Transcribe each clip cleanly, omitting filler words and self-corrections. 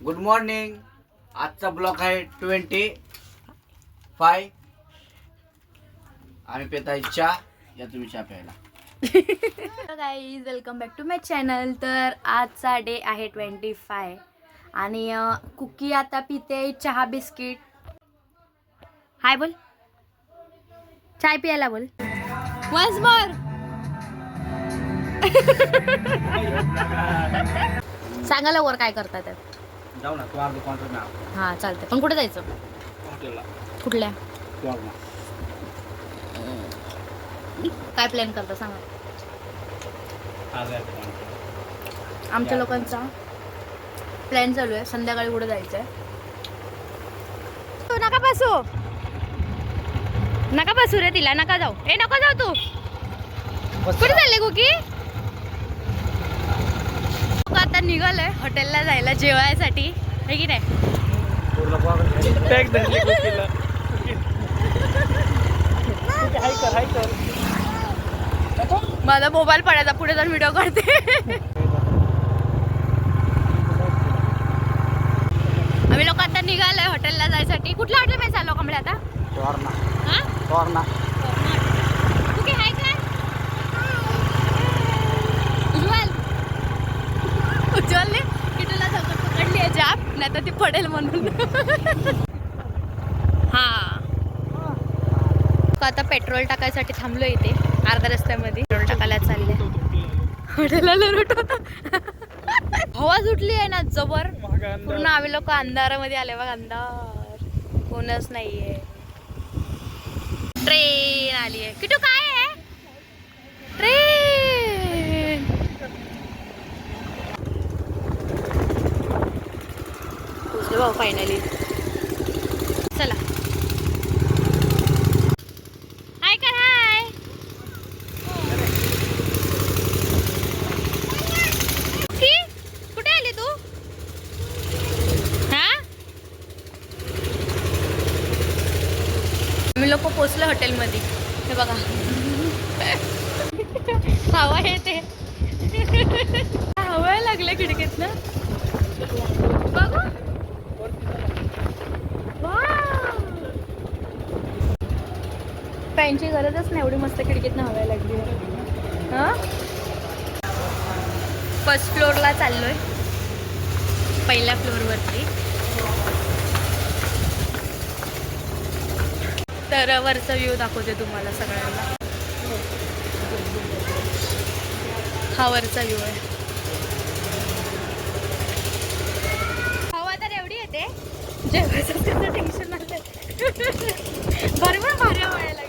Good morning. आजचा blog आहे 25. आम्ही पेताय चहा. या तुम्ही चहा प्यायला. Guys welcome back to my channel. तर आजचा डे आहे 25 आणि कुकी आता पिते चहा बिस्किट. हाय बोल, चाय पियाला बोल. Once more. सांगायला वर काय करतात त्यात. जाऊ ना तू अर्ध कॉन्ट्रॅक्ट ना. हा चालतंय, पण कुठे जायचं? हॉटेलला. कुठल्या? वारणा. काय प्लॅन करता सांगा. आज आहे आमच्या लोकांचा प्लॅन चालू आहे, संध्याकाळी कुठे जायचंय. तू नका बसू रे तिला, नका जाऊ. ए नका जाऊ तू. कुठे चालले कुकी? आता निघालोय हॉटेलला जायला जेवायसाठी, हे की नाही. माझा मोबाईल पडायचा, पुढे जाऊन व्हिडिओ करते. आम्ही लोक आता निघालोय हॉटेलला जायसाठी. कुठल्या हॉटेल मध्ये चाललो कमळे आता? वारणा. हा वारणा. कुठे आहे का उज्ज्वलने किटूला झोपत पकडली आहे जाप, नाही तर ती पडेल म्हणून. हा आता पेट्रोल टाकायसाठी थांबलो इथे अर्ध्या रस्त्यामध्ये. पेट्रोल टाकायला चालले. हॉटेलला लूट होता. हवा सुटली आहे ना जबर. पूर्ण आम्ही लोक अंधारामध्ये आले बघ. अंधार, कोणच नाहीये. ट्रेन आली आहे. किटू काय आहे? ट्रेन. पोचलो भाऊ फायनली. चला हाय कर. हाय कुठे आली तू? हा आम्ही लोक पोचलो हॉटेलमध्ये. हे बघा हवा येते. हवा लागले खिडकीत ना. बघू फॅनची गरजच नाही, एवढी मस्त खिडकीत हवा लागली. हा फर्स्ट फ्लोअरला चाललोय, पहिल्या फ्लोअरवरती. तर वरचा व्ह्यू दाखवते तुम्हाला सगळ्यांना. हा वरचा व्ह्यू आहे. हवा तर एवढी येते, जेवायचं त्याचं टेन्शन नसते. बरोबर भारी हवा यायला लागली.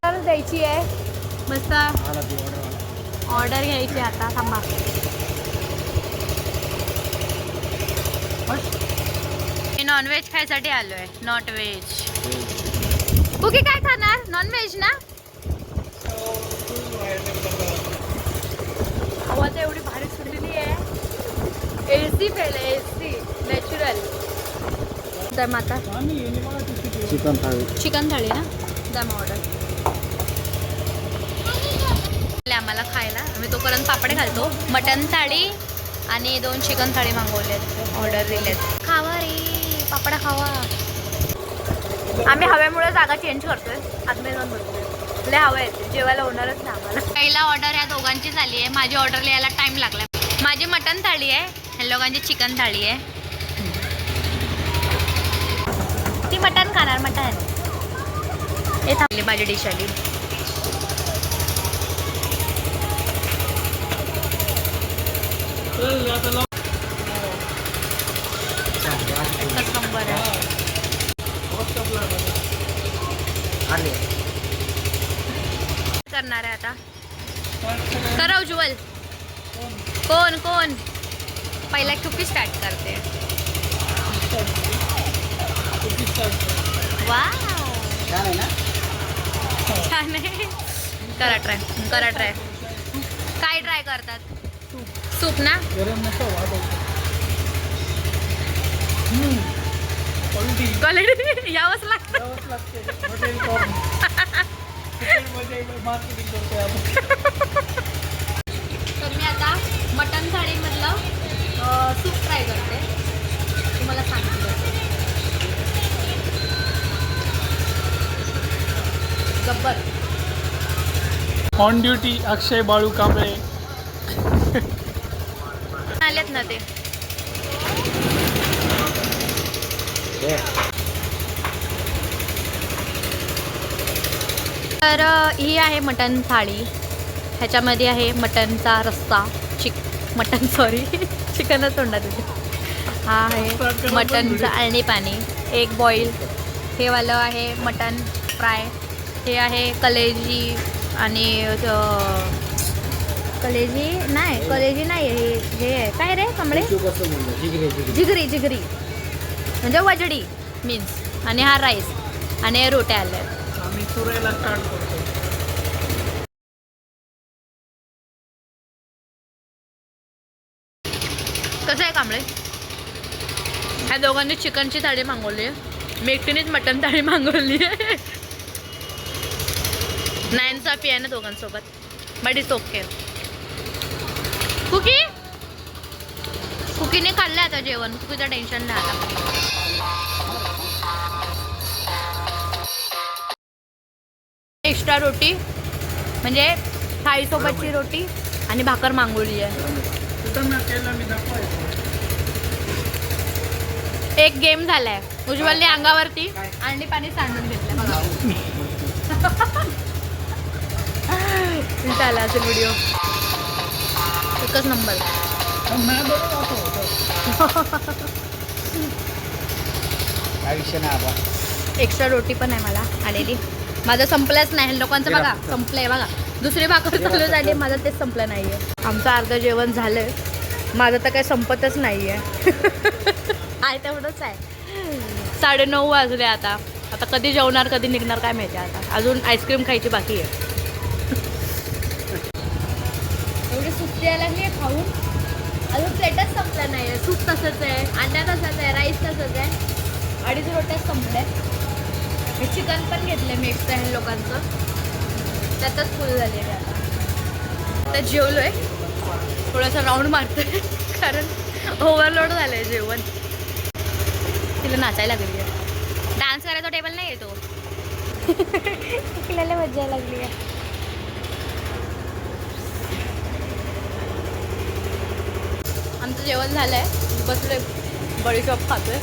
तर द्यायची आहे मस्त. ऑर्डर घ्यायची आता. थांबा. नॉनव्हेज खायसाठी आलोय. Not veg. कुकी काय खाणार? नॉनव्हेज ना. आवाज एवढी भारी सुटलेली आहे. एसी पेले, एसी नॅचरल. तर मग आता चिकन थाळी. चिकन थाळी ना. द्या मग ऑर्डर. आम्हाला खायला आम्ही तोपर्यंत पापडे घालतो. मटन थाळी आणि 2 चिकन थाळी मागवलेत, ऑर्डर दिलेत. खावा रे पापडा खावा. आम्ही हवेमुळे जागा चेंज करतोय. आतमध्ये जाऊन बसतोय. लय हवा येते, जेवायला होणारच नाही आम्हाला. पहिला ऑर्डर ह्या दोघांची झाली आहे. माझी ऑर्डर लिहायला टाइम लागला. माझी मटन थाळी आहे, ह्या लोकांची चिकन थाळी आहे. ती मटन खाणार. मटन हे थांबली. माझी डिश आली. एकच नंबर आहे. करणार आहे आता. करा उज्ज्वल. कोण कोण पहिला कुकी स्टार्ट करते. वाव छान आहे ना. छान आहे. करा ट्राय. करा ट्राय. काय ट्राय करतात? सूप ना. क्वालिटी यावंच लागतं. मार्केटिंग करतोय आपण. मटन थाळीमधलं सूप ट्राय करते, तुम्हाला सांगते गब्बर. ऑन ड्युटी अक्षय बाळू कांबळे. आलेत ना ते. तर ही आहे मटन थाळी. ह्याच्यामध्ये आहे मटनचा रस्सा, मटन सॉरी चिकनच तोंडात येते. हा आहे मटनचं आळणी पाणी, एक बॉईल. हे वालं आहे मटन फ्राय. हे आहे कलेजी आणि कलेजी नाही हे आहे काय रे कमळे, जिगरी जिगरी म्हणजे वजडी मीन्स. आणि हा राईस आणि रोट्या आल्या. आम्ही चुरायला स्टार्ट करतो. कसं आहे कांबळे? ह्या दोघांनी चिकनची थाळी मागवली, मी एकटीनेच मटन थाळी मागवली. नाइंसाफी आहे ना दोघांसोबत, बट इट्स ओके. कुकीने खाल्लं आता जेवण, कुकीचं टेन्शन नाही आता. एक्स्ट्रा रोटी म्हणजे थाळीसोबतची रोटी आणि भाकर मागवली आहे. एक गेम झालाय, उज्ज्वलने अंगावरती आणि पाणी सांडून घेतलं बघा. झाला असेल व्हिडिओ, एकच नंबर. एक्स्ट्रा रोटी पण आहे मला आलेली, माझं संपलंच नाही. लोकांचं बघा संपलंय बघा, दुसरी भाकर चालू झाली, माझं तेच संपलं नाहीये. आमचं अर्ध जेवण झालंय, माझं तर काही संपतच नाहीये. आहे तेवढंच आहे. 9:30 वाजले आता. आता कधी जेवणार कधी निघणार काय माहिती. आता अजून आईस्क्रीम खायची बाकी आहे. एवढी सुट्टी यायला लागली खाऊन, अजून प्लेटच संपलं नाही आहे. सूप तसंच आहे, अंडा तसंच आहे, राईस तसंच आहे, 2.5 रोट्याच संपल्या. हे चिकन पण घेतलं मी एक्स्ट्रा ह्या लोकांचं, त्यातच फुल झालेलं आहे. आता जेवलो आहे, थोडासा राऊंड मारतोय कारण ओव्हरलोड झालं आहे जेवण. तिला नाचायला लागली आहे, डान्स करायचा टेबल नाही आहे तो. तिला मजा लागली आहे. आमचं जेवण झालं आहे, बसलोय बडीशॉप खातोय.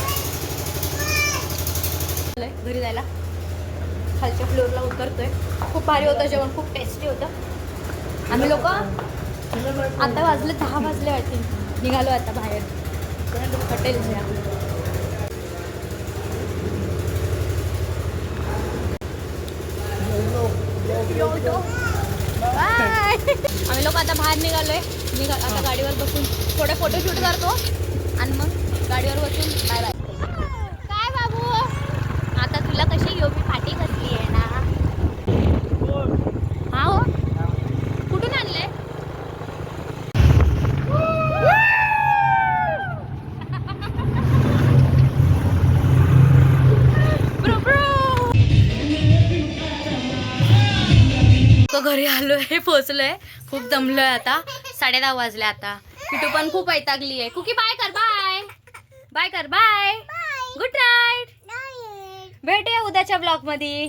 घरी जायला खालच्या फ्लोअरला उतरतोय. खूप भारी होतं जेवण, खूप टेस्टी होतं. आम्ही लोक आता वाजले 10 वाजले वाटते, निघालो आता बाहेर हॉटेलच्या. आम्ही लोक आता बाहेर निघालोय. आता गाडीवर बसून थोडे फोटोशूट करतो आणि मग गाडीवर बसून बाय बाय. काय बाबू, आता तुला कशी घेऊ मी, पाठी कसली आहे ना. हा हो, कुठून आणलंय? घरी आलोय, पोहोचलोय, खूप दमलोय. आता 10:30 वाजले. आता किटू पण खूप वैतागली आहे. कुकी बाय कर, बाय बाय कर, बाय, गुड नाईट. भेटूया उद्याच्या ब्लॉग मध्ये.